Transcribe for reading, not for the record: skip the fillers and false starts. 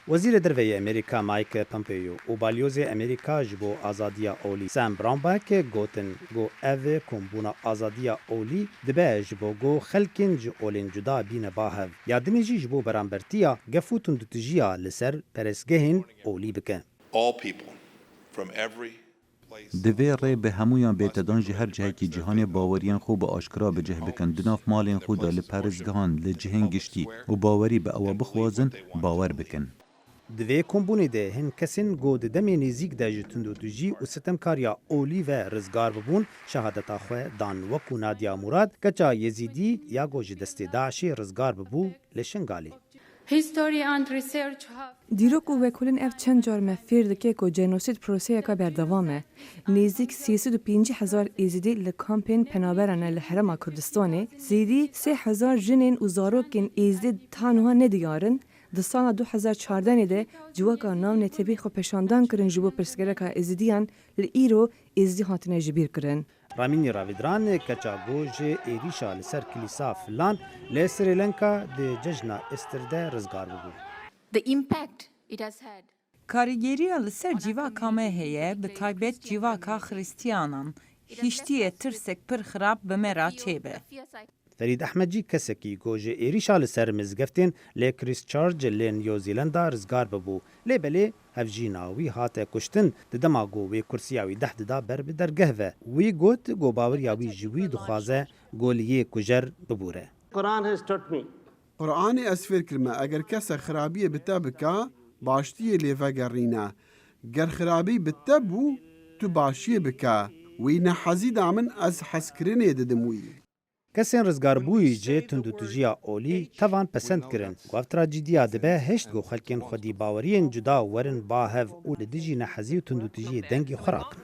وزیر دروی امریکا مایک پومپیو و بالیوز امریکا جبو آزادیا اولی سام براونباک گوتن گو او کمبونا آزادیا اولی دبه جبو گو خلکن جو اولین جدا بین باهو یادنی جی جبو برانبرتیا گفوتون دوتجیا لسر پرسگهین اولی بکن. All people from every دوی ری به همویان بیتدان جه هر جهه کی جهان باوریان خوب آشکرا به جه بکن دناف مالین خود لپرزگهان لجهن گشتی و باوری به او بخوازن باور بکن. دوی کمبونی ده هن کسین گود دمی نزیک ده جتون دوتجی و ستمکاریا اولی و رزگار ببون شهادتا خواه دان وکو نادیا مراد کچا یزیدی یا گوج دستی داعشی رزگار ببو لشنگالی. دیروک و وکولن اف چند جار مفیر دکه که جنوسید پروسه که بردوامه نزدیک 350,000 ایزدی لکامپین پنابرانه لحرم کردستانه زیدی 3,000 جنین و زاروکین ایزدی تانوها ندیارن د سال 2014 ده جواکا نام نتبی خو پشاندان کرن جبو پرسگرکا ایزدیان لئیرو ایزدی هاتنه جبیر کرن. رامینی راویدران کچا گوج ایریشا لسر کلیسا فلان لسریلنکا ده ججنا استرده رزگار ببو. The impact it has had. کاریگریه لسر جیواکا مهیه به تایبت جیواکا خریستیانان هیشتیه ترسک پر خراب بمرا چیبه. فرید احمدجی کسکی گوج ایریشا لسر مزگفتین لی کریستچارج لی نیوزیلندا رزگار ببو لی بلی هفجیناوی هاته کشتن ددما گو وی کرسیاوی ده دا بر بدرگه و وی گوت گو باوریاوی جوی دخوازه گولیه کجر ببوره. قرآن اسفر کرمه اگر کس خرابی بتا بکا باشتی لیفا گرینه گر خرابی بتا بو تو باشی بکا وی نحزی دامن از حسکرینه ددموی. کسین رزگار بوی جه تندوتجیا اولی توان پسند کرن و افترا جدیا دبه هشت گو خلکن خودی باورین جدا ورن باهف و لدیجی نحزی و تندوتجی دنگی خراکن.